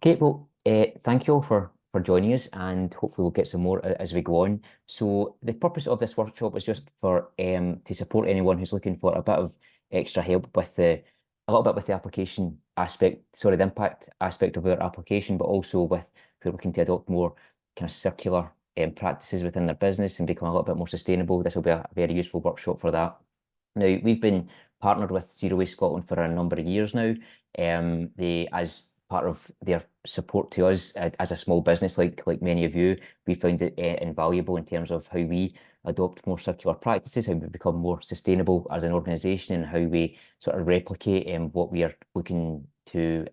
Okay, well, thank you all for joining us, and hopefully we'll get some more as we go on. So the purpose of this workshop is just for to support anyone who's looking for a bit of extra help with a little bit with the application aspect, sorry, the impact aspect of their application, but also with who are looking to adopt more kind of circular practices within their business and become a little bit more sustainable. This will be a very useful workshop for that. Now, we've been partnered with Zero Waste Scotland for a number of years now. As part of their support to us as a small business, like many of you, we found it invaluable in terms of how we adopt more circular practices, how we become more sustainable as an organisation, and how we sort of replicate what we are looking to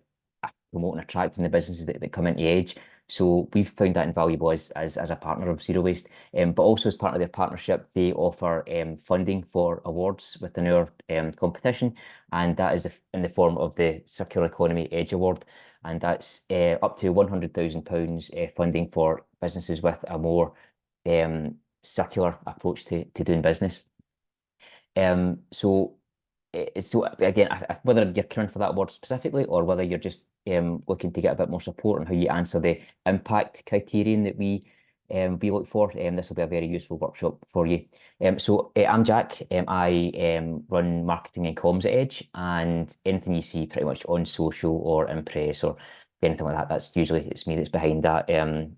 promote and attract in the businesses that come into Edge. So we've found that invaluable as a partner of Zero Waste, but also as part of their partnership, they offer funding for awards within our competition, and that is in the form of the Circular Economy Edge Award, and that's up to £100,000 funding for businesses with a more circular approach to doing business. So again, whether you're coming for that award specifically or whether you're just looking to get a bit more support on how you answer the impact criterion that we look for, this will be a very useful workshop for you. So I'm Jack. I run marketing and comms at Edge, and anything you see pretty much on social or in press or anything like that, that's usually it's me that's behind that.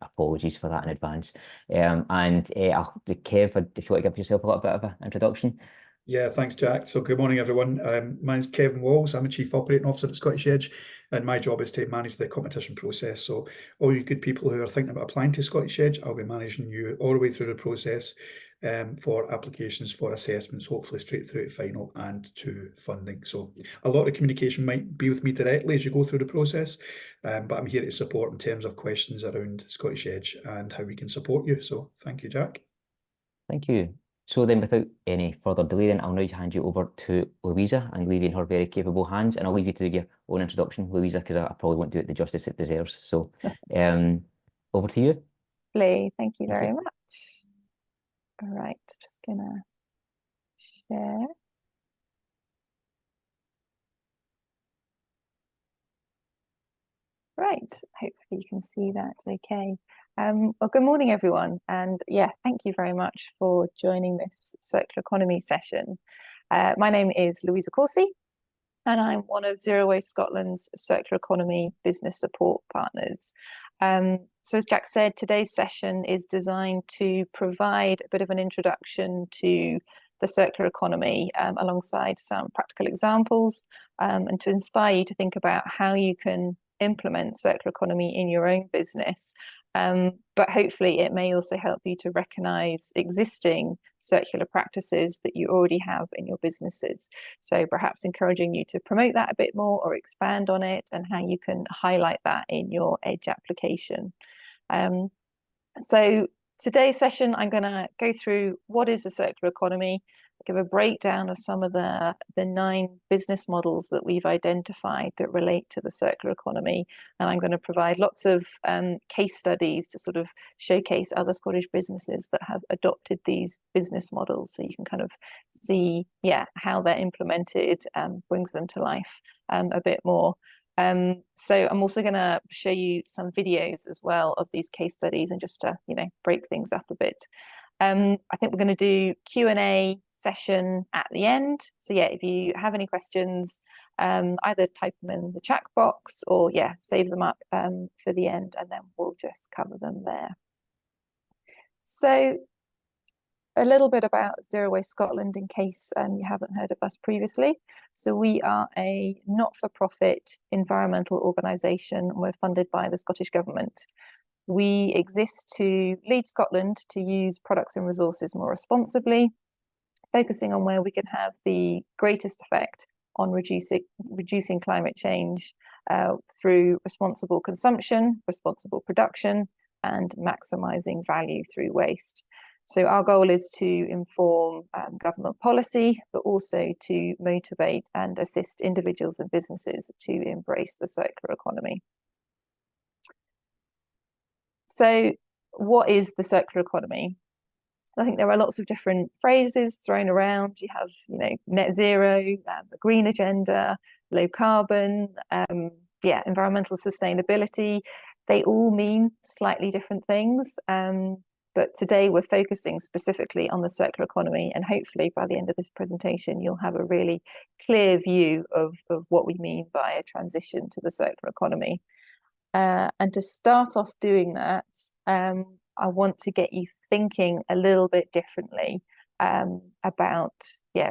Apologies for that in advance. Kev, if you want to give yourself a little bit of an introduction. Yeah, thanks, Jack. So good morning, everyone. My name's Kevin Walls. I'm a Chief Operating Officer at Scottish Edge, and my job is to manage the competition process. So all you good people who are thinking about applying to Scottish Edge, I'll be managing you all the way through the process for applications, for assessments, hopefully straight through to final and to funding. So a lot of communication might be with me directly as you go through the process, but I'm here to support in terms of questions around Scottish Edge and how we can support you. So thank you, Jack. Thank you. So then, without any further delay, then I'll now hand you over to Louisa and leave you in her very capable hands. And I'll leave you to do your own introduction, Louisa, because I probably won't do it the justice it deserves. So over to you. Lovely. Thank you very much. All right, just gonna share. Right, hopefully you can see that okay. Well, good morning, everyone. And yeah, thank you very much for joining this Circular Economy session. My name is Louisa Coursey, and I'm one of Zero Waste Scotland's Circular Economy business support partners. So as Jack said, today's session is designed to provide a bit of an introduction to the circular economy alongside some practical examples and to inspire you to think about how you can implement circular economy in your own business. But hopefully it may also help you to recognize existing circular practices that you already have in your businesses. So perhaps encouraging you to promote that a bit more or expand on it, and how you can highlight that in your Edge application. So today's session, I'm going to go through what is the circular economy, give a breakdown of some of the 9 business models that we've identified that relate to the circular economy. And I'm going to provide lots of case studies to sort of showcase other Scottish businesses that have adopted these business models. So you can kind of see, how they're implemented, brings them to life a bit more. So I'm also going to show you some videos as well of these case studies, and just to, break things up a bit. I think we're going to do Q&A session at the end. So yeah, if you have any questions, either type them in the chat box or save them up for the end, and then we'll just cover them there. So a little bit about Zero Waste Scotland in case you haven't heard of us previously. So we are a not-for-profit environmental organisation. We're funded by the Scottish Government. We exist to lead Scotland to use products and resources more responsibly, focusing on where we can have the greatest effect on reducing climate change through responsible consumption, responsible production, and maximising value through waste. So our goal is to inform government policy, but also to motivate and assist individuals and businesses to embrace the circular economy. So what is the circular economy? I think there are lots of different phrases thrown around. You have, net zero, the green agenda, low carbon, environmental sustainability, they all mean slightly different things. But today we're focusing specifically on the circular economy, and hopefully by the end of this presentation, you'll have a really clear view of what we mean by a transition to the circular economy. And to start off doing that, I want to get you thinking a little bit differently about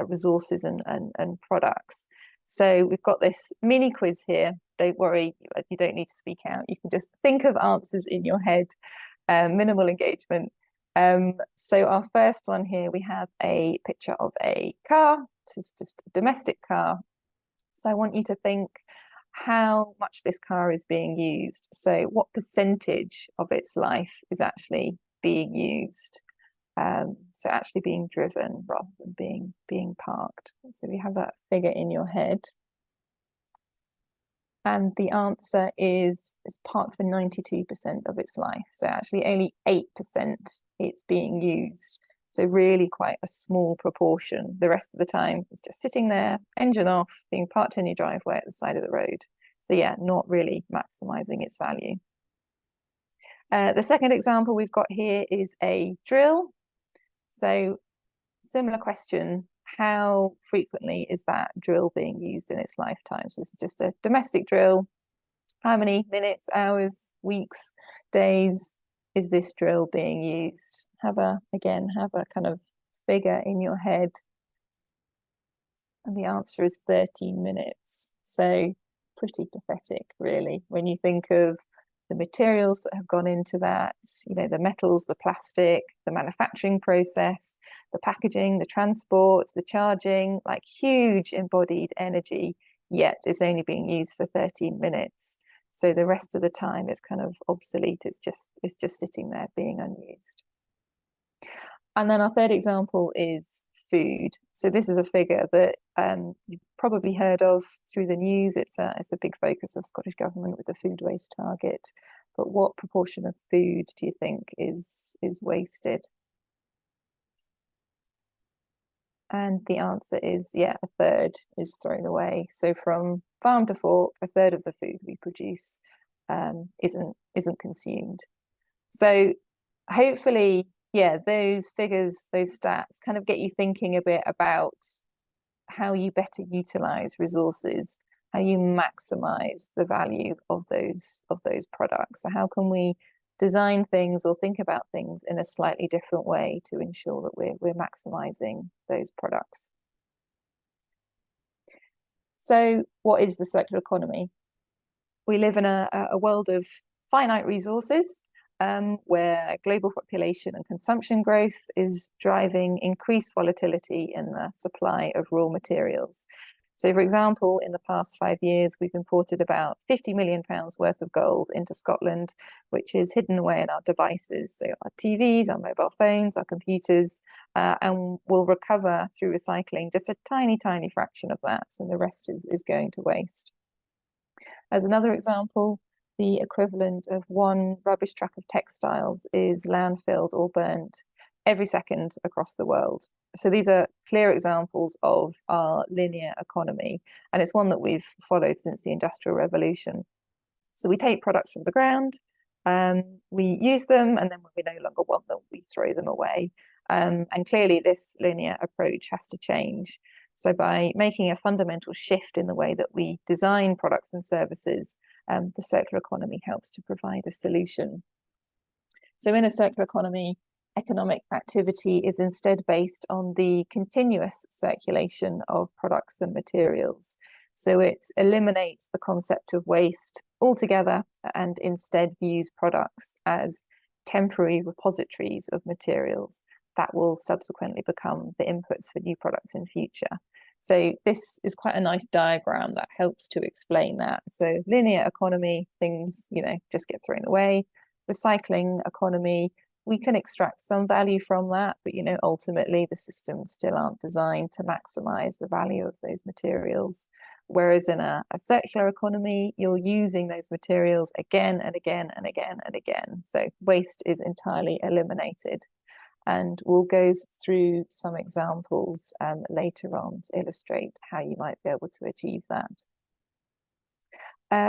resources and products. So we've got this mini quiz here. Don't worry, you don't need to speak out. You can just think of answers in your head. Minimal engagement. So our first one here, we have a picture of a car. This is just a domestic car. So I want you to think how much this car is being used. So what percentage of its life is actually being used? So actually being driven rather than being parked. So we have that figure in your head. And the answer is it's parked for 92% of its life. So actually only 8% it's being used. So really quite a small proportion. The rest of the time it's just sitting there, engine off, being parked in your driveway at the side of the road. So yeah, not really maximizing its value. The second example we've got here is a drill. So similar question. How frequently is that drill being used in its lifetime? So this is just a domestic drill. How many minutes, hours, weeks, days is this drill being used? Have a kind of figure in your head. And the answer is 13 minutes. So pretty pathetic, really, when you think of the materials that have gone into that, the metals, the plastic, the manufacturing process, the packaging, the transport, the charging, like huge embodied energy, yet it's only being used for 13 minutes. So the rest of the time it's kind of obsolete. It's just sitting there being unused. And then our third example is food. So this is a figure that you've probably heard of through the news. It's a big focus of Scottish Government with the food waste target. But what proportion of food do you think is wasted? And the answer is, a third is thrown away. So from farm to fork, a third of the food we produce isn't consumed. So hopefully, those figures, those stats kind of get you thinking a bit about how you better utilize resources, how you maximize the value of those products. So how can we design things or think about things in a slightly different way to ensure that we're maximizing those products? So what is the circular economy? We live in a world of finite resources, where global population and consumption growth is driving increased volatility in the supply of raw materials. So, for example, in the past 5 years, we've imported about £50 million worth of gold into Scotland, which is hidden away in our devices, so our TVs, our mobile phones, our computers, and we'll recover through recycling just a tiny, tiny fraction of that, and the rest is going to waste. As another example, the equivalent of one rubbish truck of textiles is landfilled or burnt every second across the world. So these are clear examples of our linear economy, and it's one that we've followed since the Industrial Revolution. So we take products from the ground, we use them, and then when we no longer want them, we throw them away. And clearly this linear approach has to change. So by making a fundamental shift in the way that we design products and services, the circular economy helps to provide a solution. So in a circular economy, economic activity is instead based on the continuous circulation of products and materials. So it eliminates the concept of waste altogether and instead views products as temporary repositories of materials that will subsequently become the inputs for new products in future. So this is quite a nice diagram that helps to explain that. So linear economy, things, just get thrown away. Recycling economy, we can extract some value from that, but ultimately the systems still aren't designed to maximize the value of those materials. Whereas in a circular economy, you're using those materials again and again and again and again. So waste is entirely eliminated. And we'll go through some examples later on to illustrate how you might be able to achieve that.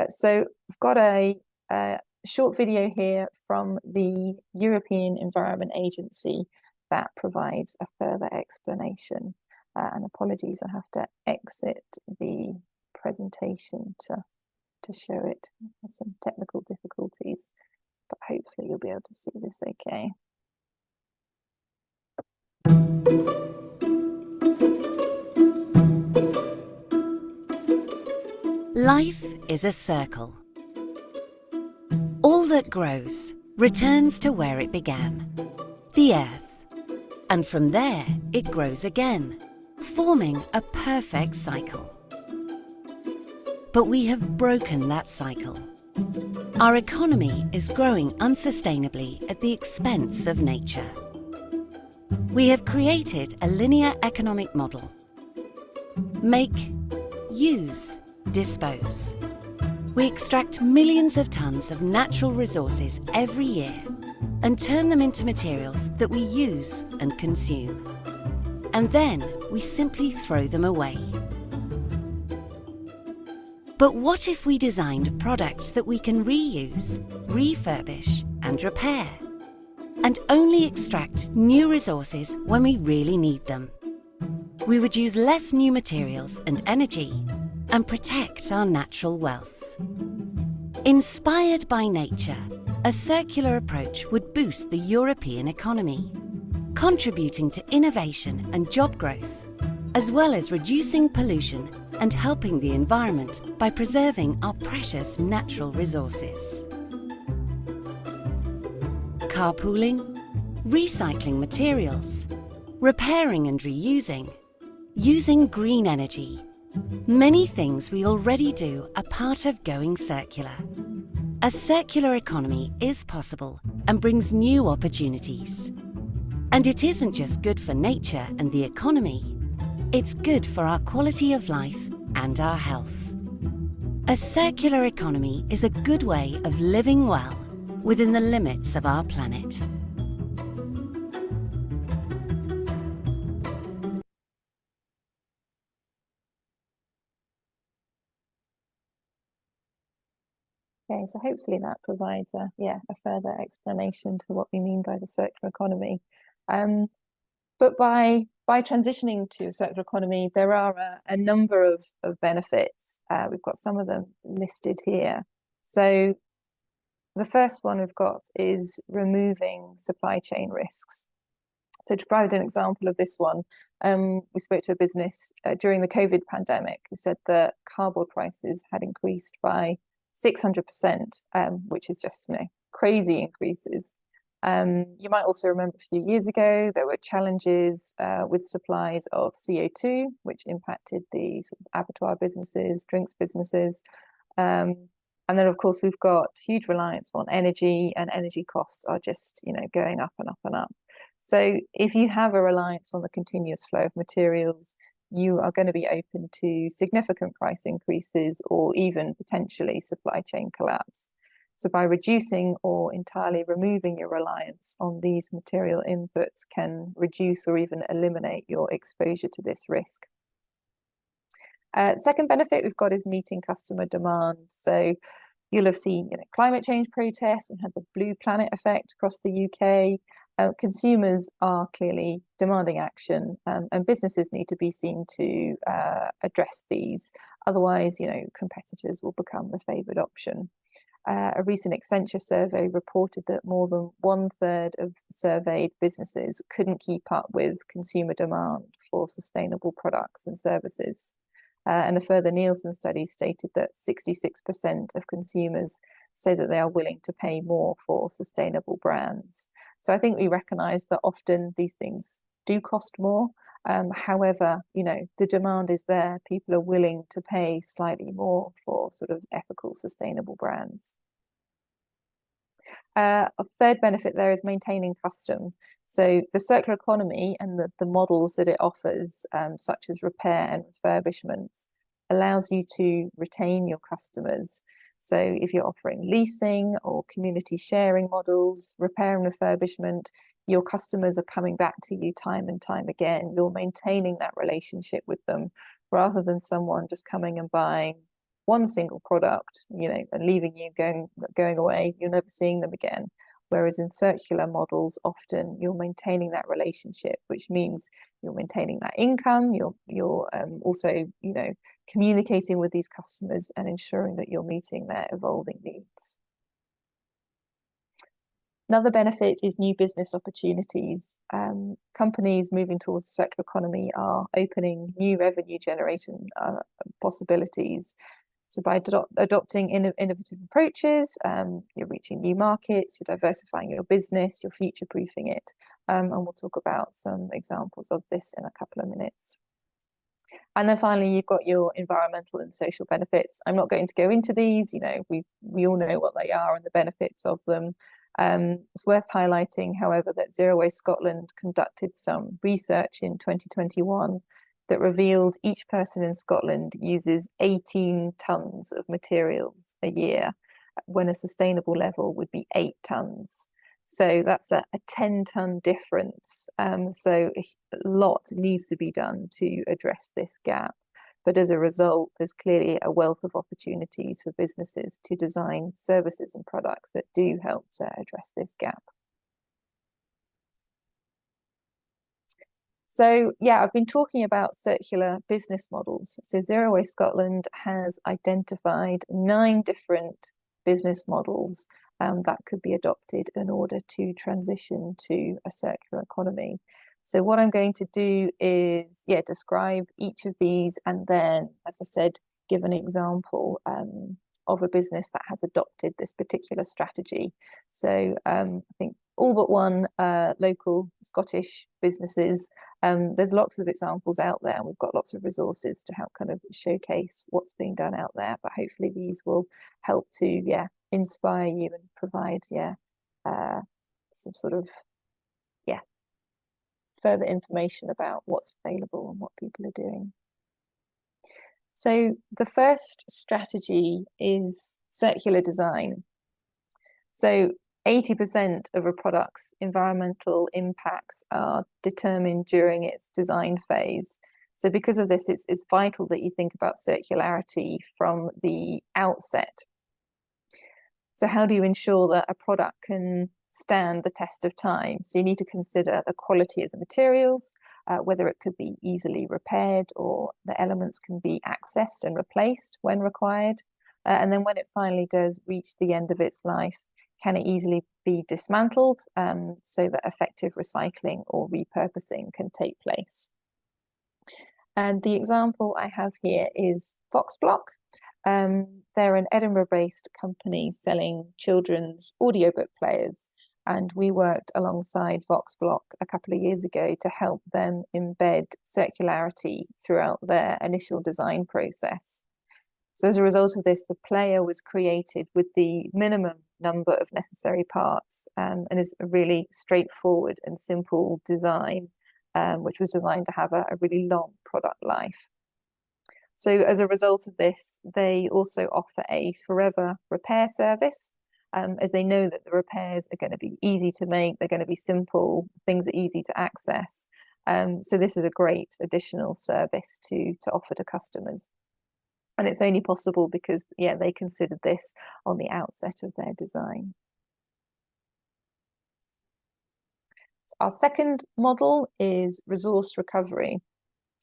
So I've got a short video here from the European Environment Agency that provides a further explanation. And apologies, I have to exit the presentation to show it. There's some technical difficulties, but hopefully you'll be able to see this okay. Life is a circle. All that grows returns to where it began, the earth. And from there, it grows again, forming a perfect cycle. But we have broken that cycle. Our economy is growing unsustainably at the expense of nature. We have created a linear economic model. Make, use, dispose. We extract millions of tons of natural resources every year and turn them into materials that we use and consume. And then we simply throw them away. But what if we designed products that we can reuse, refurbish, and repair, and only extract new resources when we really need them? We would use less new materials and energy and protect our natural wealth. Inspired by nature, a circular approach would boost the European economy, contributing to innovation and job growth, as well as reducing pollution and helping the environment by preserving our precious natural resources. Carpooling, recycling materials, repairing and reusing, using green energy. Many things we already do are part of going circular. A circular economy is possible and brings new opportunities. And it isn't just good for nature and the economy, it's good for our quality of life and our health. A circular economy is a good way of living well within the limits of our planet. Okay, so hopefully that provides a further explanation to what we mean by the circular economy. But by transitioning to a circular economy, there are a number of benefits. We've got some of them listed here. So the first one we've got is removing supply chain risks. So to provide an example of this one, we spoke to a business during the COVID pandemic who said that cardboard prices had increased by 600%, which is just, crazy increases. You might also remember a few years ago, there were challenges with supplies of CO2, which impacted the sort of abattoir businesses, drinks businesses. And then, of course, we've got huge reliance on energy, and energy costs are just, going up and up and up. So if you have a reliance on the continuous flow of materials, you are going to be open to significant price increases or even potentially supply chain collapse. So by reducing or entirely removing your reliance on these material inputs can reduce or even eliminate your exposure to this risk. Second benefit we've got is meeting customer demand. So you'll have seen climate change protests. We had the Blue Planet effect across the UK. Consumers are clearly demanding action, and businesses need to be seen to address these. Otherwise, competitors will become the favoured option. A recent Accenture survey reported that more than 1/3 of surveyed businesses couldn't keep up with consumer demand for sustainable products and services. And a further Nielsen study stated that 66% of consumers say that they are willing to pay more for sustainable brands. So I think we recognise that often these things do cost more. However, the demand is there. People are willing to pay slightly more for sort of ethical, sustainable brands. A third benefit there is maintaining custom. So the circular economy and the models that it offers, such as repair and refurbishment, allows you to retain your customers. So if you're offering leasing or community sharing models, repair and refurbishment, your customers are coming back to you time and time again. You're maintaining that relationship with them rather than someone just coming and buying one single product, and leaving you going away, you're never seeing them again. Whereas in circular models, often you're maintaining that relationship, which means you're maintaining that income, you're also, communicating with these customers and ensuring that you're meeting their evolving needs. Another benefit is new business opportunities. Companies moving towards the circular economy are opening new revenue generating possibilities. So by adopting innovative approaches, you're reaching new markets, you're diversifying your business, you're future-proofing it. And we'll talk about some examples of this in a couple of minutes. And then finally, you've got your environmental and social benefits. I'm not going to go into these, we all know what they are and the benefits of them. It's worth highlighting, however, that Zero Waste Scotland conducted some research in 2021 that revealed each person in Scotland uses 18 tonnes of materials a year, when a sustainable level would be 8 tonnes. So that's a 10-tonne difference. So a lot needs to be done to address this gap. But as a result, there's clearly a wealth of opportunities for businesses to design services and products that do help to address this gap. So yeah, I've been talking about circular business models. So Zero Waste Scotland has identified 9 different business models that could be adopted in order to transition to a circular economy. So what I'm going to do is, describe each of these, and then, as I said, give an example of a business that has adopted this particular strategy. So I think all but one local Scottish businesses. There's lots of examples out there, and we've got lots of resources to help kind of showcase what's being done out there. But hopefully these will help to, inspire you and provide, some sort of, further information about what's available and what people are doing. So the first strategy is circular design. So 80% of a product's environmental impacts are determined during its design phase. So because of this, it's vital that you think about circularity from the outset. So how do you ensure that a product can stand the test of time? So you need to consider the quality of the materials, whether it could be easily repaired or the elements can be accessed and replaced when required. And then when it finally does reach the end of its life, can it easily be dismantled so that effective recycling or repurposing can take place? And the example I have here is Voxblock. They're an Edinburgh-based company selling children's audiobook players, and we worked alongside Voxblock a couple of years ago to help them embed circularity throughout their initial design process. So as a result of this, the player was created with the minimum number of necessary parts, and is a really straightforward and simple design, which was designed to have a really long product life. So as a result of this, they also offer a forever repair service, as they know that the repairs are going to be easy to make, they're going to be simple, things are easy to access. So this is a great additional service to offer to customers. And it's only possible because, they considered this on the outset of their design. So our second model is resource recovery.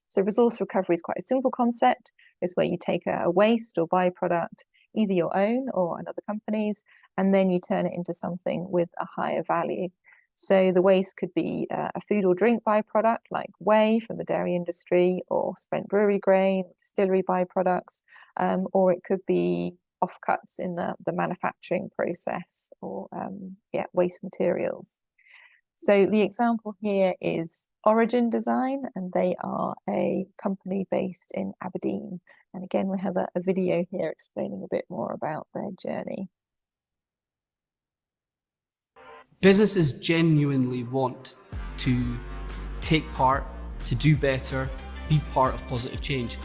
So resource recovery is quite a simple concept. It's where you take a waste or byproduct, either your own or another company's, and then you turn it into something with a higher value. So the waste could be a food or drink byproduct like whey from the dairy industry, or spent brewery grain, distillery byproducts, or it could be offcuts in the manufacturing process, or waste materials. So the example here is Origin Design, and they are a company based in Aberdeen. And again, we have a video here explaining a bit more about their journey. Businesses genuinely want to take part, to do better, be part of positive change.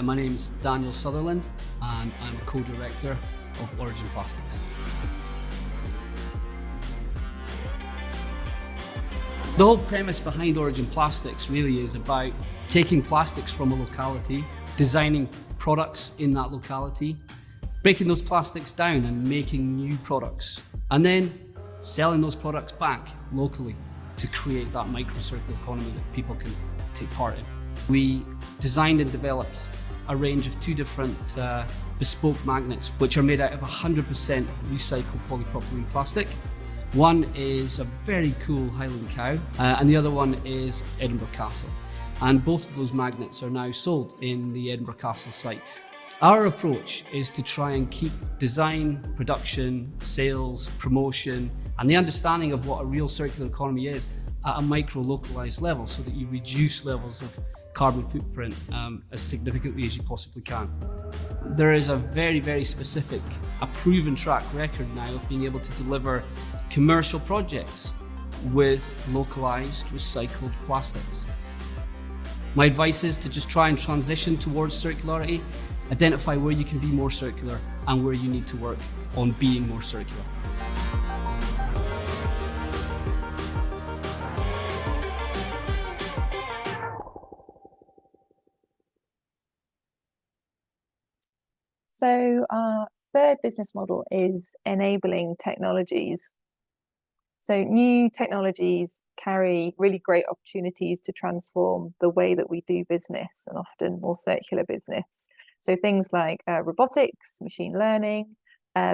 My name is Daniel Sutherland, and I'm a co-director of Origin Plastics. The whole premise behind Origin Plastics really is about taking plastics from a locality, designing products in that locality, breaking those plastics down and making new products, and then selling those products back locally to create that micro-circular economy that people can take part in. We designed and developed a range of 2 different bespoke magnets, which are made out of 100% recycled polypropylene plastic. One is a very cool Highland cow, and the other one is Edinburgh Castle. And both of those magnets are now sold in the Edinburgh Castle site. Our approach is to try and keep design, production, sales, promotion, and the understanding of what a real circular economy is at a micro-localized level, so that you reduce levels of carbon footprint as significantly as you possibly can. There is a very, very specific, a proven track record now of being able to deliver commercial projects with localized recycled plastics. My advice is to just try and transition towards circularity, identify where you can be more circular and where you need to work on being more circular. So our third business model is enabling technologies. So new technologies carry really great opportunities to transform the way that we do business, and often more circular business. So things like robotics, machine learning,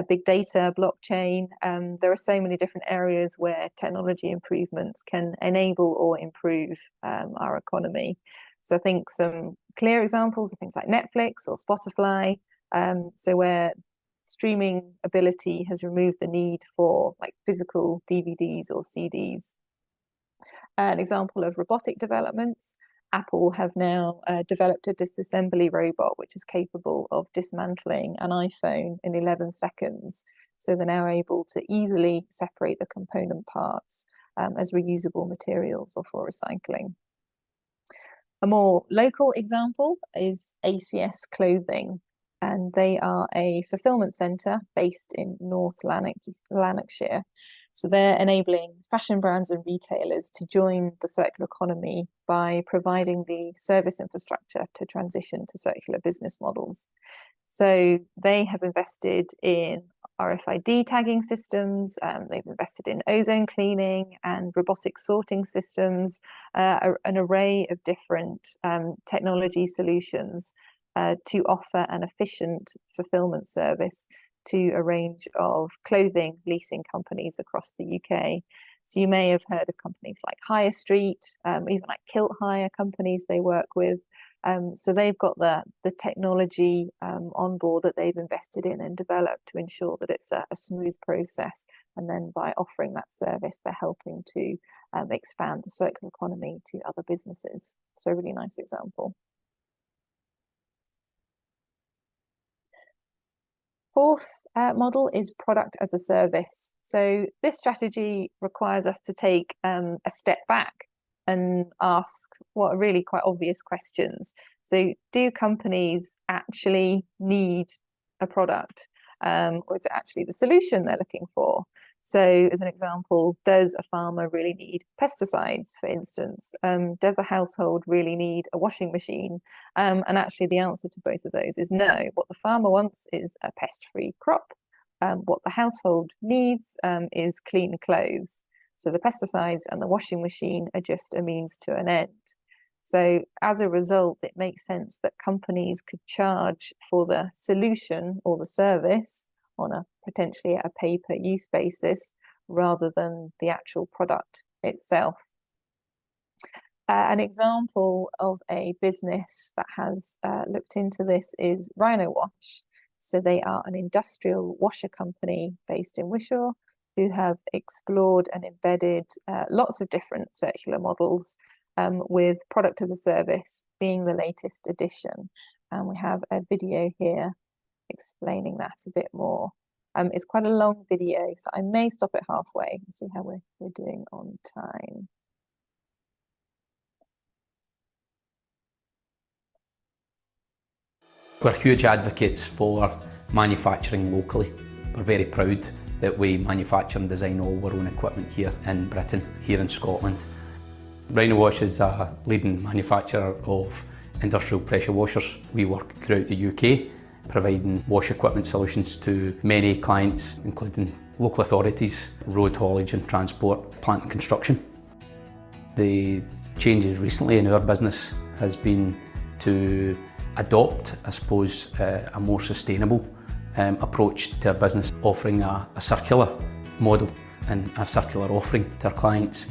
big data, blockchain. There are so many different areas where technology improvements can enable or improve our economy. So I think some clear examples are things like Netflix or Spotify. So where streaming ability has removed the need for like physical DVDs or CDs. An example of robotic developments, Apple have now developed a disassembly robot which is capable of dismantling an iPhone in 11 seconds. So they're now able to easily separate the component parts as reusable materials or for recycling. A more local example is ACS Clothing, and they are a fulfillment centre based in North Lanarkshire. So they're enabling fashion brands and retailers to join the circular economy by providing the service infrastructure to transition to circular business models. So they have invested in RFID tagging systems, they've invested in ozone cleaning and robotic sorting systems, an array of different technology solutions to offer an efficient fulfillment service to a range of clothing leasing companies across the UK. So you may have heard of companies like Hire Street, even like Kilt Hire companies they work with. So they've got the technology on board that they've invested in and developed to ensure that it's a smooth process. And then by offering that service, they're helping to expand the circular economy to other businesses. So a really nice example. Fourth model is product as a service. So this strategy requires us to take a step back and ask what are really quite obvious questions. So do companies actually need a product, or is it actually the solution they're looking for? So as an example, does a farmer really need pesticides, for instance? Does a household really need a washing machine? And actually the answer to both of those is no. What the farmer wants is a pest-free crop. What the household needs is clean clothes. So the pesticides and the washing machine are just a means to an end. So as a result, it makes sense that companies could charge for the solution or the service on a potentially a pay-per-use basis rather than the actual product itself. An example of a business that has looked into this is Rhino Wash. So they are an industrial washer company based in Wishaw who have explored and embedded lots of different circular models, with product as a service being the latest addition. And we have a video here explaining that a bit more. It's quite a long video, so I may stop it halfway and see how we're doing on time. We're huge advocates for manufacturing locally. We're very proud that we manufacture and design all our own equipment here in Britain, here in Scotland. Rhino Wash is a leading manufacturer of industrial pressure washers. We work throughout the UK, providing wash equipment solutions to many clients, including local authorities, road haulage and transport, plant and construction. The changes recently in our business has been to adopt, I suppose, a more sustainable approach to our business, offering a circular model and a circular offering to our clients.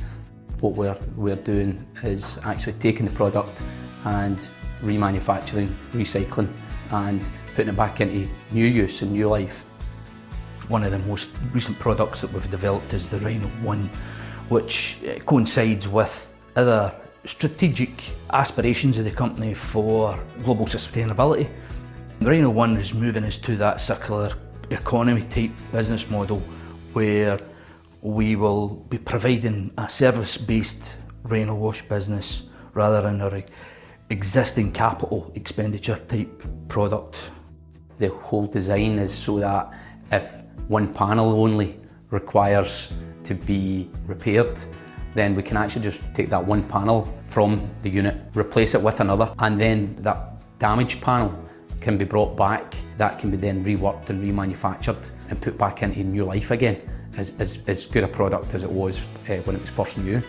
What we're doing is actually taking the product and remanufacturing, recycling and putting it back into new use and new life. One of the most recent products that we've developed is the Rhino One, which coincides with other strategic aspirations of the company for global sustainability. The Rhino One is moving us to that circular economy type business model where we will be providing a service-based Rhino wash business rather than our existing capital expenditure type product. The whole design is so that if one panel only requires to be repaired, then we can actually just take that one panel from the unit, replace it with another, and then that damaged panel can be brought back. That can be then reworked and remanufactured and put back into new life again, as good a product as it was when it was first new.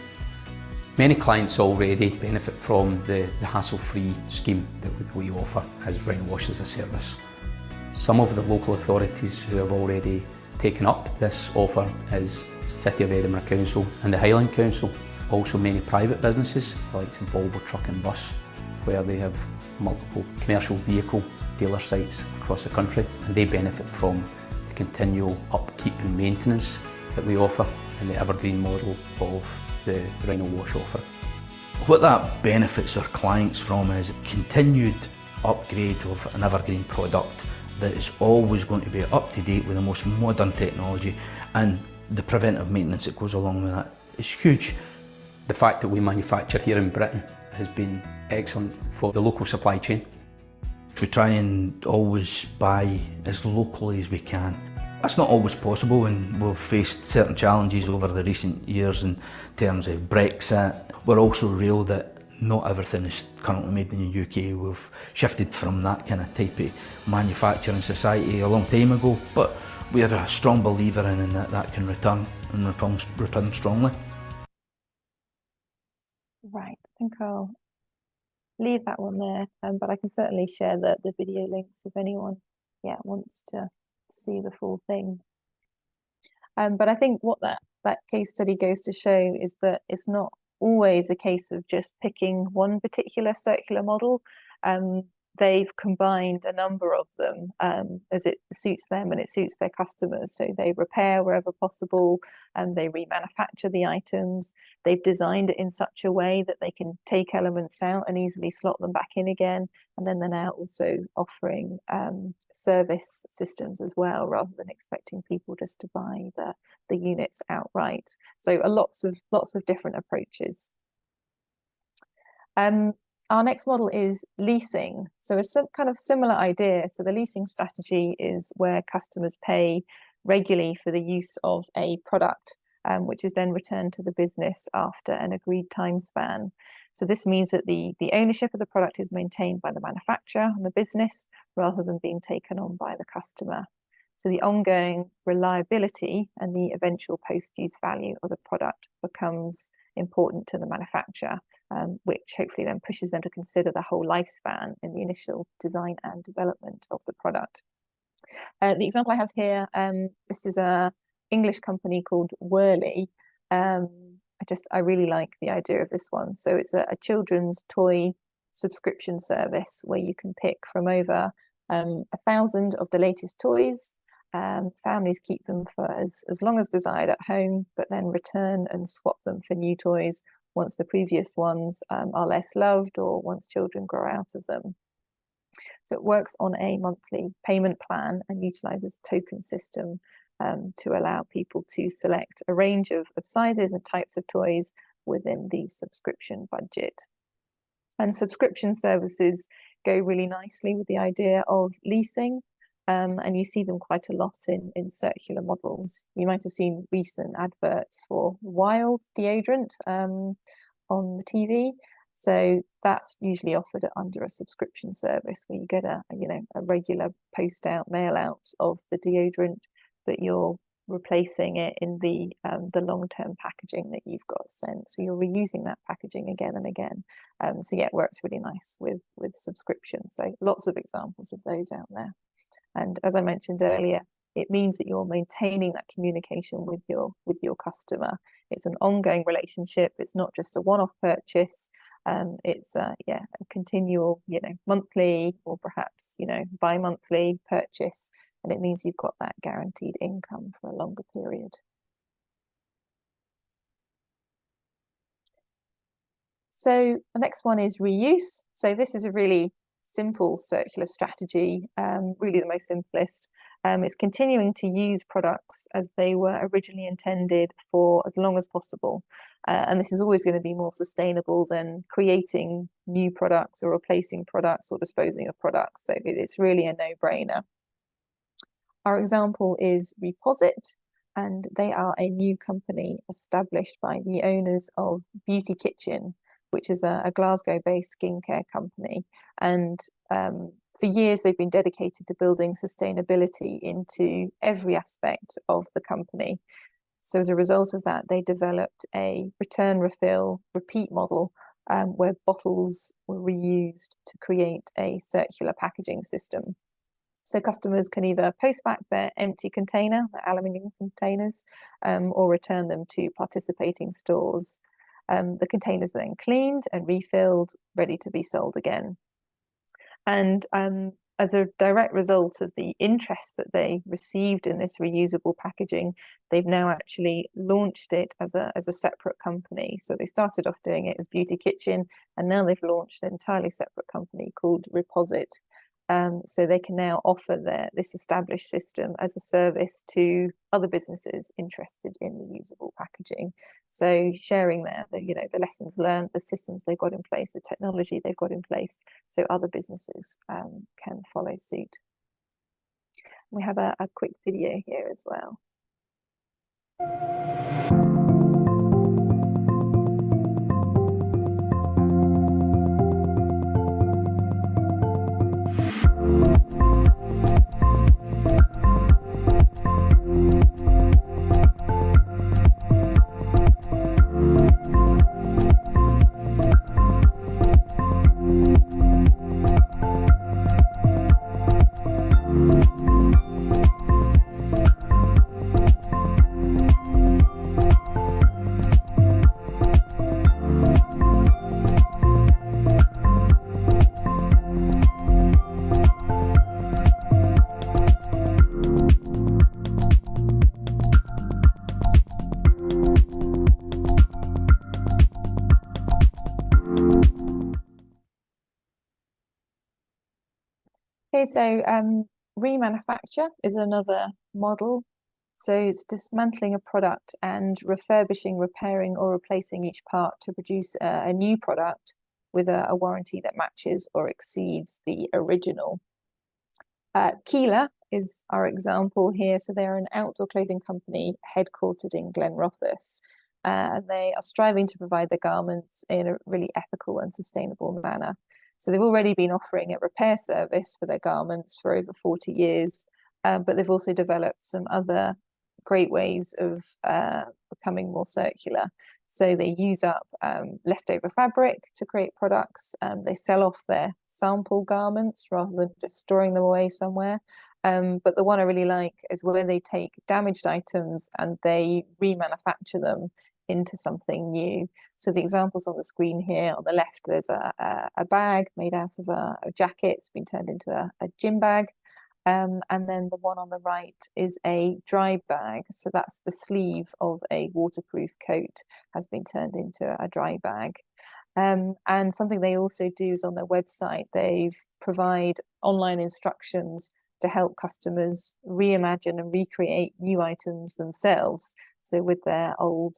Many clients already benefit from the hassle-free scheme that we offer as Rhino Wash as a service. Some of the local authorities who have already taken up this offer is City of Edinburgh Council and the Highland Council. Also many private businesses, like Volvo Truck and Bus, where they have multiple commercial vehicle dealer sites across the country, and they benefit from the continual upkeep and maintenance that we offer and the evergreen model of the Rhino Wash offer. What that benefits our clients from is continued upgrade of an evergreen product that is always going to be up to date with the most modern technology, and the preventive maintenance that goes along with that is huge. The fact that we manufacture here in Britain has been excellent for the local supply chain. We try and always buy as locally as we can. That's not always possible, and we've faced certain challenges over the recent years in terms of Brexit. We're also real that not everything is currently made in the UK. We've shifted from that kind of type of manufacturing society a long time ago, but we're a strong believer in that can return strongly. Right, I think I'll leave that one there, but I can certainly share the video links if anyone wants to see the full thing. But I think what that case study goes to show is that it's not always a case of just picking one particular circular model. They've combined a number of them as it suits them and it suits their customers. So they repair wherever possible, and they remanufacture the items. They've designed it in such a way that they can take elements out and easily slot them back in again. And then they're now also offering service systems as well, rather than expecting people just to buy the units outright. So lots of different approaches. Our next model is leasing. So it's some kind of similar idea. So the leasing strategy is where customers pay regularly for the use of a product, which is then returned to the business after an agreed time span. So this means that the ownership of the product is maintained by the manufacturer and the business rather than being taken on by the customer. So the ongoing reliability and the eventual post-use value of the product becomes important to the manufacturer, which hopefully then pushes them to consider the whole lifespan in the initial design and development of the product. The example I have here, this is an English company called Whirly. I really like the idea of this one. So it's a children's toy subscription service where you can pick from over 1,000 of the latest toys. Families keep them for as long as desired at home, but then return and swap them for new toys once the previous ones are less loved or once children grow out of them. So it works on a monthly payment plan and utilizes a token system to allow people to select a range of sizes and types of toys within the subscription budget. And subscription services go really nicely with the idea of leasing. And you see them quite a lot in circular models. You might have seen recent adverts for Wild deodorant on the TV. So that's usually offered under a subscription service where you get a regular post out, mail out of the deodorant, but you're replacing it in the long-term packaging that you've got sent. So you're reusing that packaging again and again. So yeah, it works really nice with subscription. So lots of examples of those out there. And as I mentioned earlier, it means that you're maintaining that communication with your customer. It's an ongoing relationship. It's not just a one-off purchase. It's a continual, monthly or perhaps, bi-monthly purchase. And it means you've got that guaranteed income for a longer period. So the next one is reuse. So this is a really simple circular strategy, really the most simplest. It's continuing to use products as they were originally intended for as long as possible. And this is always going to be more sustainable than creating new products or replacing products or disposing of products. So it's really a no-brainer. Our example is Reposit, and they are a new company established by the owners of Beauty Kitchen, which is a Glasgow-based skincare company. And for years, they've been dedicated to building sustainability into every aspect of the company. So as a result of that, they developed a return, refill, repeat model where bottles were reused to create a circular packaging system. So customers can either post back their empty container, their aluminium containers, or return them to participating stores. The containers are then cleaned and refilled, ready to be sold again. And as a direct result of the interest that they received in this reusable packaging, they've now actually launched it as a separate company. So they started off doing it as Beauty Kitchen, and now they've launched an entirely separate company called Reposit. So they can now offer this established system as a service to other businesses interested in reusable packaging. So sharing the lessons learned, the systems they've got in place, the technology they've got in place, so other businesses can follow suit. We have a quick video here as well. Okay, so remanufacture is another model. So it's dismantling a product and refurbishing, repairing or replacing each part to produce a new product with a warranty that matches or exceeds the original. Keeler is our example here. So they're an outdoor clothing company headquartered in Glenrothes. And they are striving to provide their garments in a really ethical and sustainable manner. So they've already been offering a repair service for their garments for over 40 years, but they've also developed some other great ways of becoming more circular. So they use up leftover fabric to create products. They sell off their sample garments rather than just storing them away somewhere. But the one I really like is where they take damaged items and they remanufacture them into something new. So the examples on the screen here on the left, there's a bag made out of a jacket. It's been turned into a gym bag. And then the one on the right is a dry bag. So that's the sleeve of a waterproof coat has been turned into a dry bag. And something they also do is on their website, they provide online instructions to help customers reimagine and recreate new items themselves. So with their old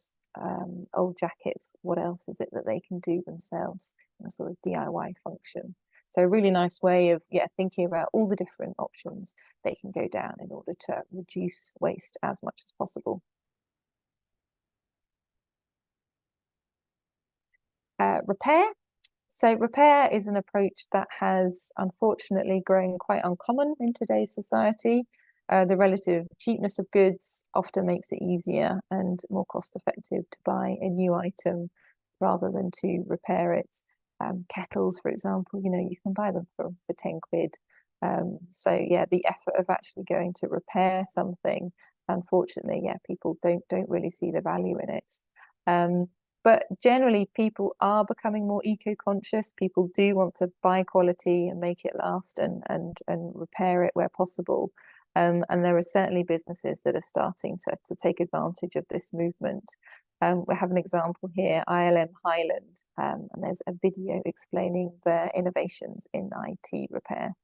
jackets, what else is it that they can do themselves in a sort of DIY function? So a really nice way of thinking about all the different options they can go down in order to reduce waste as much as possible. Repair. So repair is an approach that has unfortunately grown quite uncommon in today's society. The relative cheapness of goods often makes it easier and more cost effective to buy a new item rather than to repair it. Kettles, for example, you can buy them for 10 quid. So yeah, the effort of actually going to repair something, unfortunately, yeah, people don't really see the value in it. But generally, people are becoming more eco-conscious. People do want to buy quality and make it last and repair it where possible. And there are certainly businesses that are starting to take advantage of this movement. We have an example here, ILM Highland, and there's a video explaining their innovations in IT repair.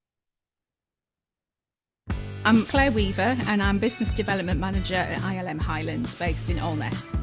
I'm Claire Weaver and I'm Business Development Manager at ILM Highland, based in Alness.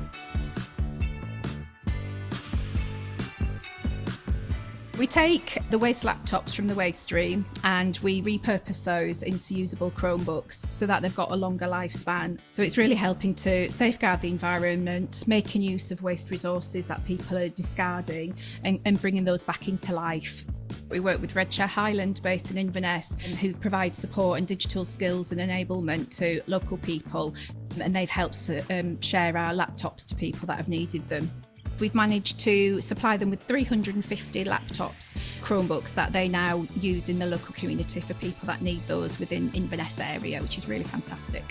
We take the waste laptops from the waste stream and we repurpose those into usable Chromebooks so that they've got a longer lifespan. So it's really helping to safeguard the environment, making use of waste resources that people are discarding and bringing those back into life. We work with Redchair Highland, based in Inverness, who provide support and digital skills and enablement to local people, and they've helped share our laptops to people that have needed them. We've managed to supply them with 350 laptops, Chromebooks, that they now use in the local community for people that need those within Inverness area, which is really fantastic.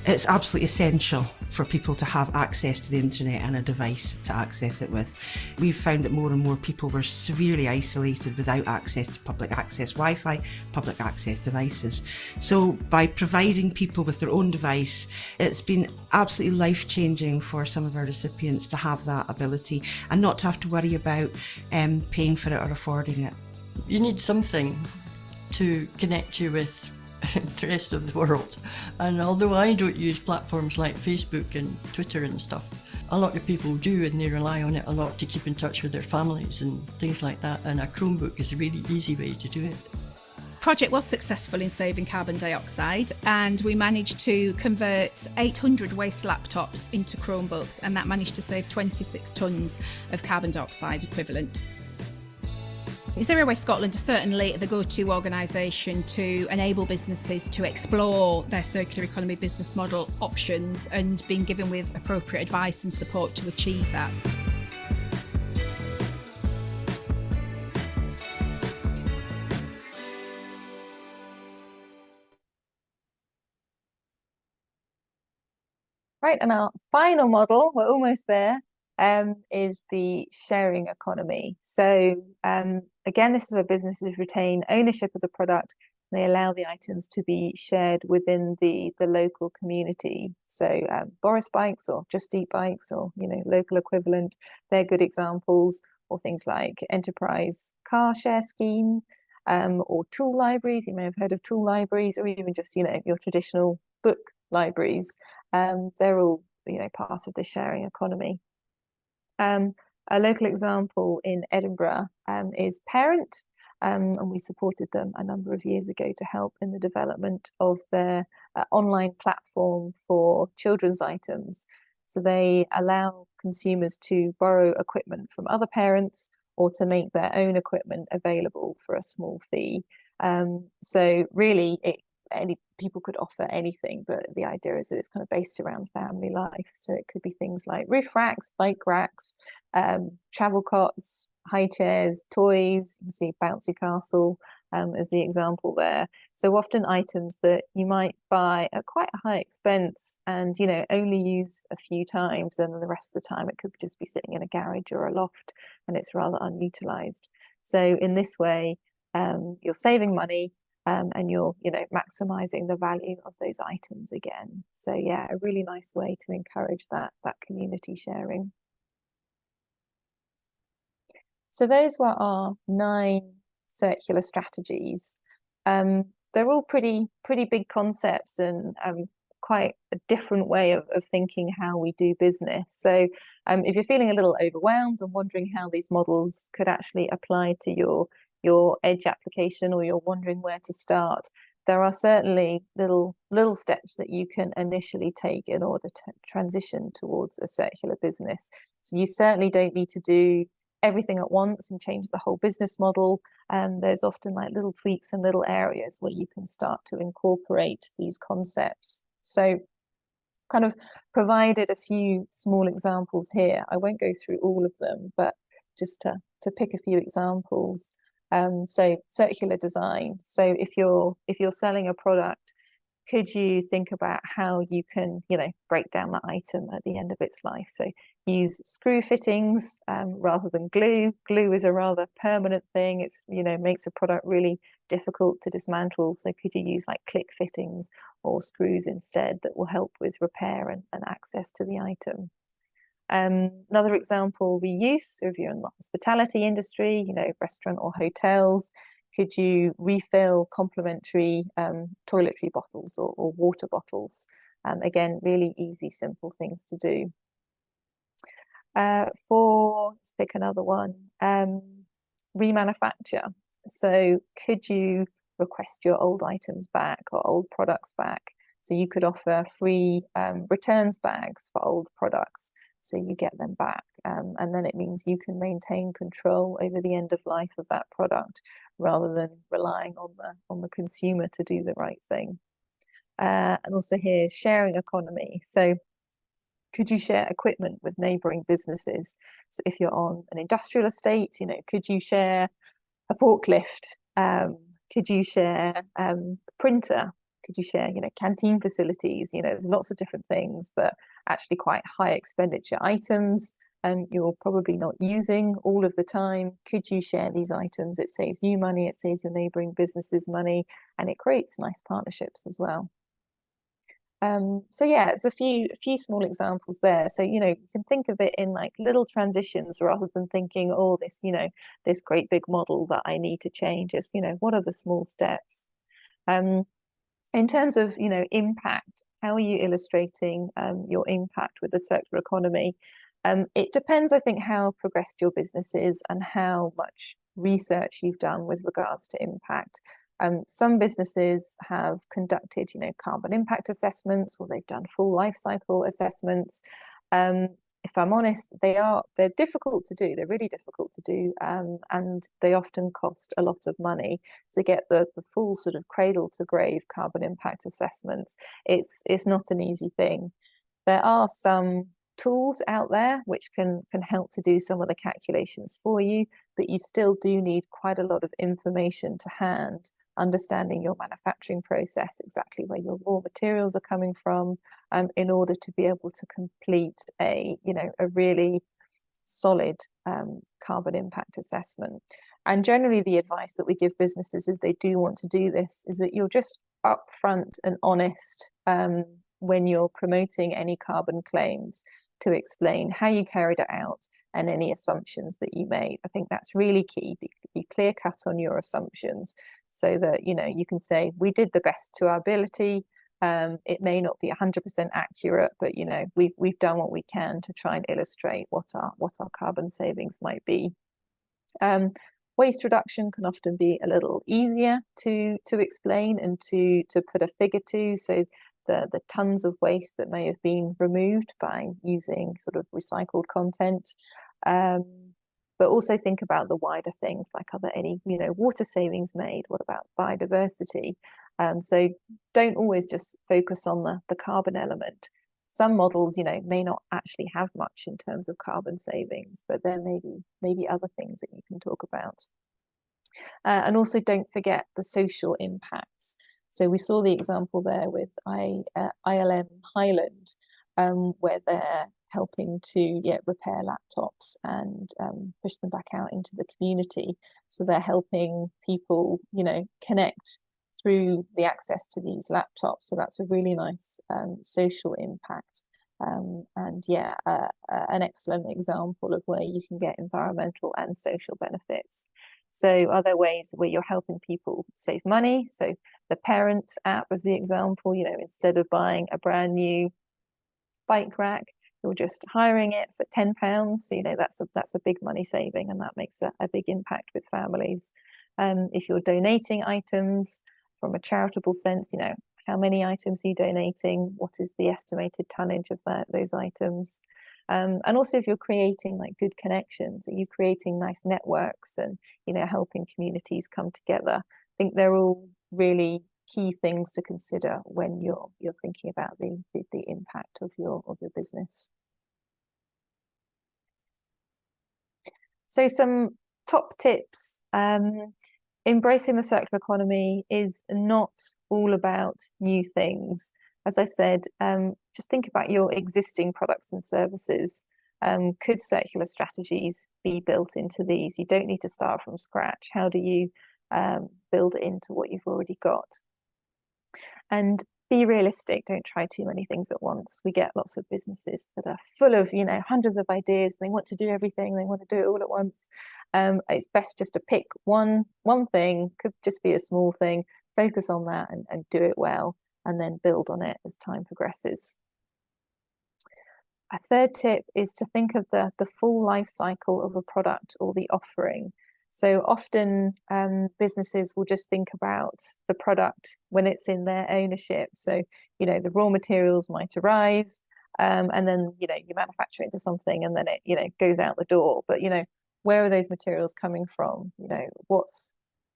It's absolutely essential for people to have access to the internet and a device to access it with. We've found that more and more people were severely isolated without access to public access Wi-Fi, public access devices. So by providing people with their own device, it's been absolutely life-changing for some of our recipients to have that ability and not to have to worry about paying for it or affording it. You need something to connect you with the rest of the world, and although I don't use platforms like Facebook and Twitter and stuff, a lot of people do, and they rely on it a lot to keep in touch with their families and things like that, and a Chromebook is a really easy way to do it. Project was successful in saving carbon dioxide, and we managed to convert 800 waste laptops into Chromebooks, and that managed to save 26 tonnes of carbon dioxide equivalent. Zero Waste Scotland are certainly the go-to organisation to enable businesses to explore their circular economy business model options and being given with appropriate advice and support to achieve that. Right, and our final model, we're almost there, is the sharing economy. So again, this is where businesses retain ownership of the product. They allow the items to be shared within the local community. So Boris Bikes or Just Eat Bikes, or local equivalent, they're good examples. Or things like Enterprise Car Share Scheme, or tool libraries. You may have heard of tool libraries, or even just your traditional book libraries. They're all part of the sharing economy. A local example in Edinburgh is Parent, and we supported them a number of years ago to help in the development of their online platform for children's items. So they allow consumers to borrow equipment from other parents or to make their own equipment available for a small fee. So really, people could offer anything, but the idea is that it's kind of based around family life. So it could be things like roof racks, bike racks, travel cots, high chairs, toys. You can see Bouncy Castle as the example there. So often items that you might buy at quite a high expense and only use a few times, and then the rest of the time it could just be sitting in a garage or a loft and it's rather unutilized. So in this way, you're saving money, and you're maximizing the value of those items again. So yeah, a really nice way to encourage that community sharing. So those were our 9 circular strategies. They're all pretty big concepts and quite a different way of thinking how we do business. So if you're feeling a little overwhelmed and wondering how these models could actually apply to your Edge application, or you're wondering where to start, there are certainly little steps that you can initially take in order to transition towards a circular business. So you certainly don't need to do everything at once and change the whole business model. There's often like little tweaks and little areas where you can start to incorporate these concepts. So kind of provided a few small examples here. I won't go through all of them, but just to pick a few examples. So circular design. So if you're selling a product, could you think about how you can, break down that item at the end of its life? So use screw fittings rather than glue. Glue is a rather permanent thing. It's, makes a product really difficult to dismantle. So could you use like click fittings or screws instead that will help with repair and access to the item? Another example, reuse. So if you're in the hospitality industry, restaurant or hotels, could you refill complimentary toiletry bottles or water bottles? Again, really easy, simple things to do. Let's pick another one, remanufacture. So could you request your old items back or old products back? So you could offer free returns bags for old products, so you get them back. And then it means you can maintain control over the end of life of that product rather than relying on the consumer to do the right thing. And also here, sharing economy. So could you share equipment with neighboring businesses? So if you're on an industrial estate, could you share a forklift? Could you share a printer? Could you share, canteen facilities? There's lots of different things that actually quite high expenditure items and you're probably not using all of the time. Could you share these items? It saves you money, it saves your neighboring businesses money, and it creates nice partnerships as well. So yeah, it's a few small examples there. So, you can think of it in like little transitions rather than thinking, oh, this, this great big model that I need to change. It's, what are the small steps? In terms of, impact, how are you illustrating your impact with the circular economy? It depends, I think, how progressed your business is and how much research you've done with regards to impact. Some businesses have conducted, carbon impact assessments, or they've done full life cycle assessments. If I'm honest, they're difficult to do. They're really difficult to do, and they often cost a lot of money to get the full sort of cradle to grave carbon impact assessments. It's not an easy thing. There are some tools out there which can help to do some of the calculations for you, but you still do need quite a lot of information to hand, understanding your manufacturing process, exactly where your raw materials are coming from, in order to be able to complete a really solid carbon impact assessment. And generally the advice that we give businesses if they do want to do this is that you're just upfront and honest when you're promoting any carbon claims, to explain how you carried it out and any assumptions that you made. I think that's really key. Be clear cut on your assumptions so that you can say we did the best to our ability. It may not be 100% accurate, but we've done what we can to try and illustrate what our carbon savings might be. Waste reduction can often be a little easier to explain and to put a figure to. So the tons of waste that may have been removed by using sort of recycled content, but also think about the wider things, like are there any water savings made? What about biodiversity? So don't always just focus on the carbon element. Some models may not actually have much in terms of carbon savings, but there may be other things that you can talk about. And also don't forget the social impacts. So we saw the example there with ILM Highland, where they're helping to repair laptops and push them back out into the community. So they're helping people, connect through the access to these laptops. So that's a really nice social impact. And an excellent example of where you can get environmental and social benefits. So other ways where you're helping people save money. So the Parent app was the example, instead of buying a brand new bike rack, you're just hiring it for £10. So, that's a big money saving, and that makes a big impact with families. If you're donating items from a charitable sense, how many items are you donating? What is the estimated tonnage of those items? And also if you're creating like good connections, are you creating nice networks and, you know, helping communities come together? I think they're all really key things to consider when you're thinking about the impact of your business. So some top tips. Embracing the circular economy is not all about new things. As I said, just think about your existing products and services. Could circular strategies be built into these? You don't need to start from scratch. How do you build it into what you've already got? And be realistic. Don't try too many things at once. We get lots of businesses that are full of, you know, hundreds of ideas. They want to do everything. They want to do it all at once. It's best just to pick one thing. Could just be a small thing. Focus on that and do it well, and then build on it as time progresses. A third tip is to think of the full life cycle of a product or the offering. So often businesses will just think about the product when it's in their ownership. So, you know, the raw materials might arrive and then, you know, you manufacture it into something and then it, you know, goes out the door. But, you know, where are those materials coming from? You know,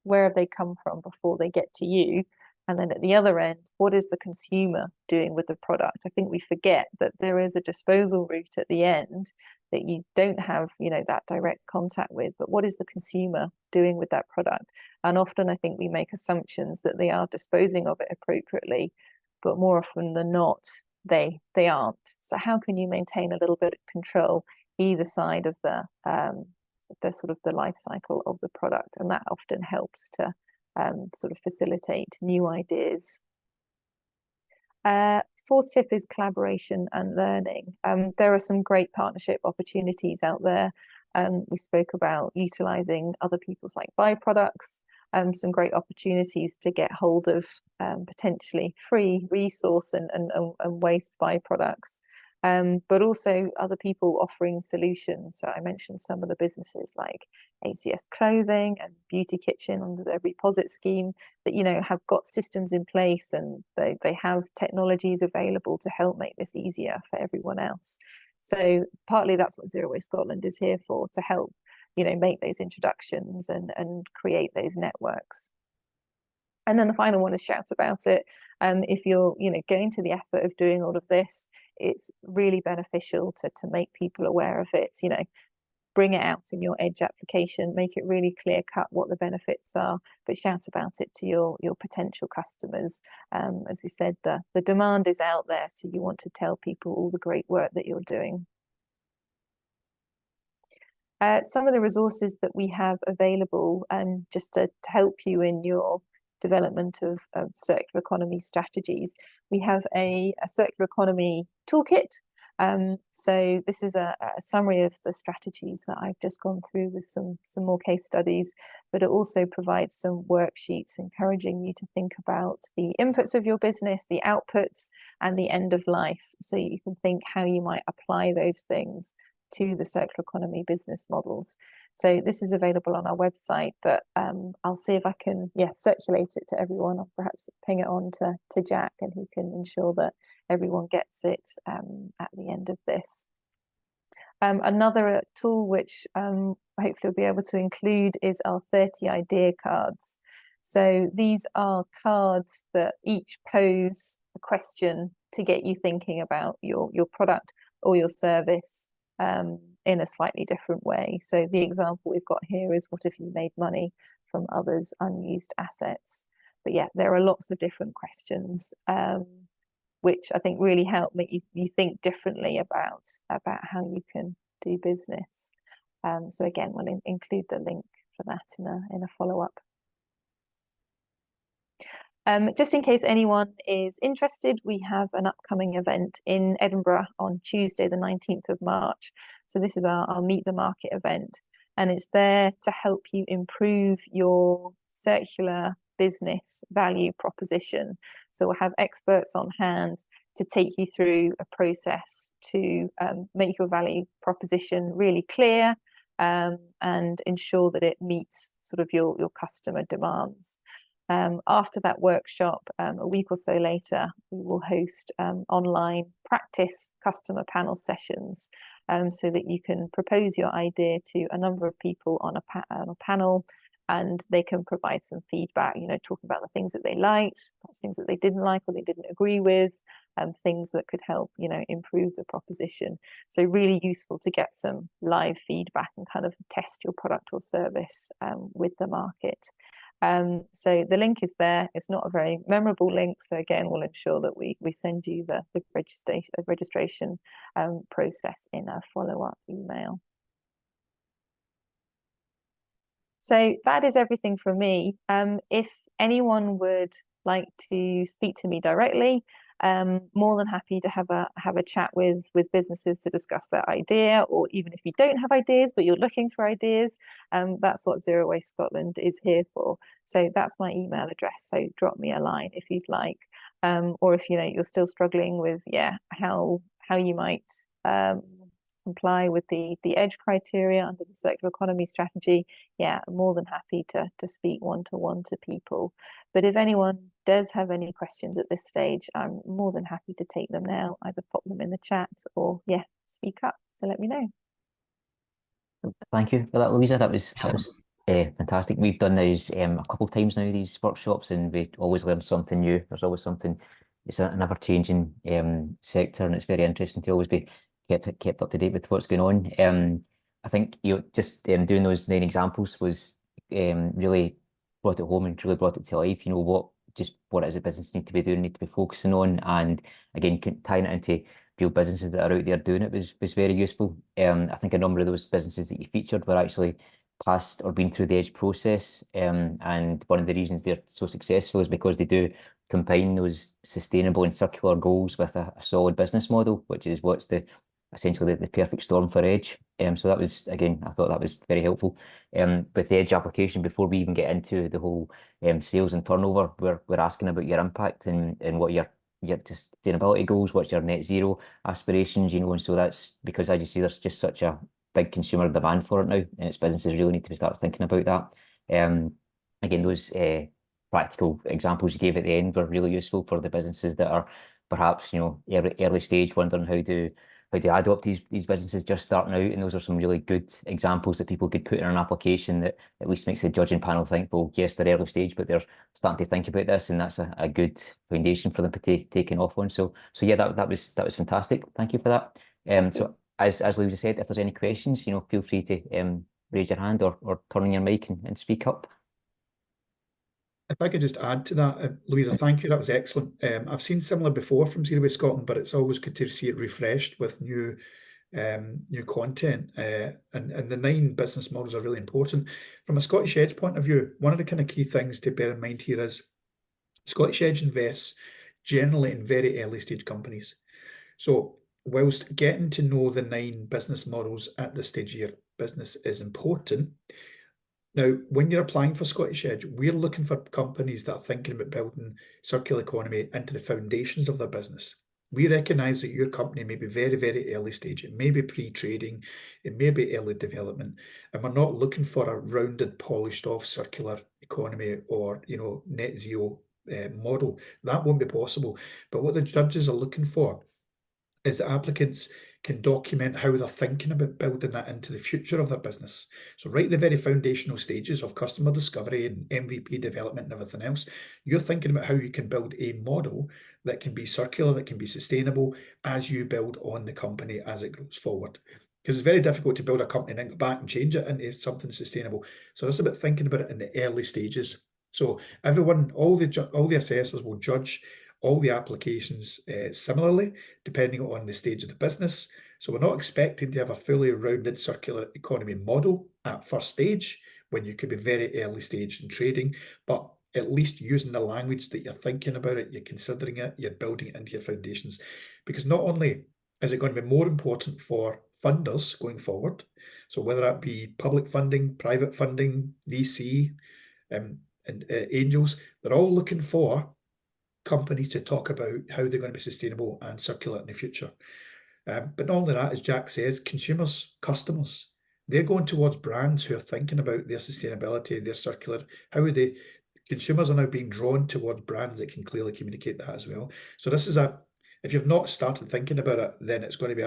where have they come from before they get to you? And then at the other end, what is the consumer doing with the product? I think we forget that there is a disposal route at the end that you don't have, you know, that direct contact with, but what is the consumer doing with that product? And often I think we make assumptions that they are disposing of it appropriately, but more often than not, they aren't. So how can you maintain a little bit of control either side of the sort of the life cycle of the product? And that often helps to sort of facilitate new ideas. Fourth tip is collaboration and learning. There are some great partnership opportunities out there. We spoke about utilising other people's like byproducts, some great opportunities to get hold of potentially free resource and waste byproducts. But also other people offering solutions. So I mentioned some of the businesses like ACS Clothing and Beauty Kitchen under their Reposit scheme that, you know, have got systems in place and they have technologies available to help make this easier for everyone else. So partly that's what Zero Waste Scotland is here for, to help, you know, make those introductions and create those networks. And then the final one is shout about it. If you're, you know, going to the effort of doing all of this, it's really beneficial to make people aware of it. You know, bring it out in your Edge application, make it really clear cut what the benefits are, but shout about it to your potential customers. As we said, the demand is out there, so you want to tell people all the great work that you're doing. Some of the resources that we have available just to help you in your development of circular economy strategies. We have a circular economy toolkit. So this is a summary of the strategies that I've just gone through with some more case studies, but it also provides some worksheets encouraging you to think about the inputs of your business, the outputs, and the end of life. So you can think how you might apply those things to the circular economy business models. So this is available on our website, but I'll see if I can circulate it to everyone, or perhaps ping it on to Jack, and he can ensure that everyone gets it at the end of this. Another tool which hopefully we'll be able to include is our 30 idea cards. So these are cards that each pose a question to get you thinking about your product or your service in a slightly different way. So the example we've got here is, what if you made money from others' unused assets? But yeah, there are lots of different questions which I think really help make you think differently about how you can do business. So again, we'll include the link for that in a follow-up. Just in case anyone is interested, we have an upcoming event in Edinburgh on Tuesday, the 19th of March. So this is our Meet the Market event, and it's there to help you improve your circular business value proposition. So we'll have experts on hand to take you through a process to make your value proposition really clear and ensure that it meets sort of your customer demands. After that workshop, a week or so later, we will host online practice customer panel sessions, so that you can propose your idea to a number of people on a panel, and they can provide some feedback, you know, talking about the things that they liked, perhaps things that they didn't like or they didn't agree with, things that could help, you know, improve the proposition. So really useful to get some live feedback and kind of test your product or service with the market. So the link is there. It's not a very memorable link, so again, we'll ensure that we send you the registration process in a follow-up email. So that is everything from me. If anyone would like to speak to me directly, more than happy to have a chat with businesses to discuss their idea, or even if you don't have ideas but you're looking for ideas, that's what Zero Waste Scotland is here for. So that's my email address, so drop me a line if you'd like, or if you know you're still struggling with how you might comply with the EDGE criteria under the circular economy strategy. I'm more than happy to speak one-to-one to people. But if anyone does have any questions at this stage, I'm more than happy to take them now, either pop them in the chat or speak up, so let me know. Thank you for that, Louisa. That was fantastic. We've done those a couple of times now, these workshops, and we always learn something new. There's always something. It's an ever-changing sector, and it's very interesting to always be kept up to date with what's going on. I think just doing those 9 examples was really brought it home and really brought it to life. You know, what it is a business need to be doing, need to be focusing on, and again tying it into real businesses that are out there doing it was very useful. I think a number of those businesses that you featured were actually passed or been through the EDGE process, and one of the reasons they're so successful is because they do combine those sustainable and circular goals with a solid business model, which is what's essentially the perfect storm for EDGE. So that was, again, I thought that was very helpful. With the EDGE application, before we even get into the whole sales and turnover, we're asking about your impact and what your sustainability goals, what's your net zero aspirations, you know, and so that's because, as you see, there's just such a big consumer demand for it now, and its businesses really need to start thinking about that. Again, those practical examples you gave at the end were really useful for the businesses that are perhaps, you know, early stage, wondering how to adopt these businesses just starting out, and those are some really good examples that people could put in an application that at least makes the judging panel think, well, yes, they're early stage, but they're starting to think about this, and that's a good foundation for them to taking off on. So yeah, that was fantastic. Thank you for that. So as Louisa said, if there's any questions, you know, feel free to raise your hand or turn on your mic and speak up. If I could just add to that, Louisa, thank you. That was excellent. I've seen similar before from Zero Waste Scotland, but it's always good to see it refreshed with new content. And the 9 business models are really important. From a Scottish EDGE point of view, one of the kind of key things to bear in mind here is Scottish EDGE invests generally in very early stage companies. So whilst getting to know the 9 business models at this stage of your business is important, now, when you're applying for Scottish EDGE, we're looking for companies that are thinking about building circular economy into the foundations of their business. We recognise that your company may be very, very early stage. It may be pre-trading, it may be early development, and we're not looking for a rounded, polished off circular economy or, you know, net zero model. That won't be possible. But what the judges are looking for is that applicants can document how they're thinking about building that into the future of their business. So right at the very foundational stages of customer discovery and MVP development and everything else, you're thinking about how you can build a model that can be circular, that can be sustainable as you build on the company as it grows forward. Because it's very difficult to build a company and then go back and change it into something sustainable. So it's about thinking about it in the early stages. So everyone, all the assessors will judge all the applications similarly, depending on the stage of the business. So we're not expecting to have a fully rounded circular economy model at first stage when you could be very early stage in trading, but at least using the language that you're thinking about it, you're considering it, you're building it into your foundations. Because not only is it going to be more important for funders going forward, so whether that be public funding, private funding, VC, and angels, they're all looking for companies to talk about how they're going to be sustainable and circular in the future. But not only that, as Jack says, consumers, customers, they're going towards brands who are thinking about their sustainability, their circular, how would they consumers are now being drawn towards brands that can clearly communicate that as well. So this is if you've not started thinking about it, then this is going to be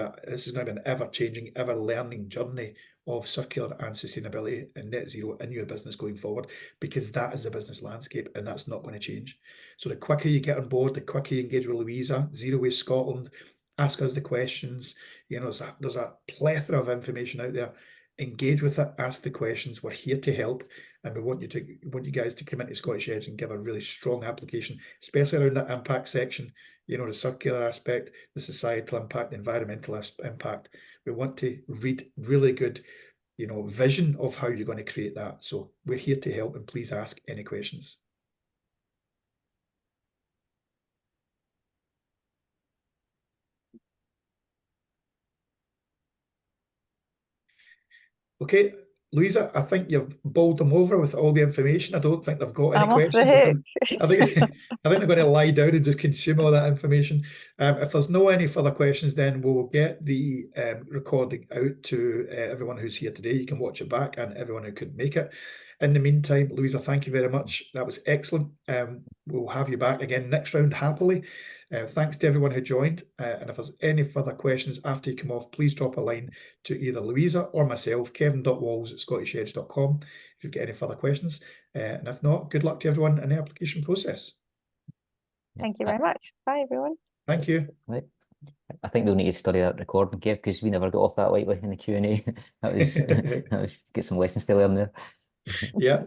an ever-changing, ever-learning journey of circular and sustainability and net zero in your business going forward, because that is the business landscape and that's not going to change. So the quicker you get on board, the quicker you engage with Louisa, Zero Waste Scotland, ask us the questions. You know, there's a plethora of information out there. Engage with it, ask the questions. We're here to help, and we want you guys to come into Scottish Edge and give a really strong application, especially around that impact section. You know, the circular aspect, the societal impact, the environmental impact. We want to read really good, you know, vision of how you're going to create that. So we're here to help, and please ask any questions. Okay, Louisa, I think you've bowled them over with all the information. I don't think they've got any I'm off the questions. hook. I think they're going to lie down and just consume all that information. If there's no any further questions, then we'll get the recording out to everyone who's here today. You can watch it back, and everyone who couldn't make it. In the meantime, Louisa, thank you very much. That was excellent. We'll have you back again next round happily. Thanks to everyone who joined. And if there's any further questions after you come off, please drop a line to either Louisa or myself, kevin.walls@scottishedge.com, if you've got any further questions. And if not, good luck to everyone in the application process. Thank you very much. Bye, everyone. Thank you. Right. I think they'll need to study that recording, Kev, because we never got off that lightly in the Q&A. That was get some lessons to learn there. Yeah.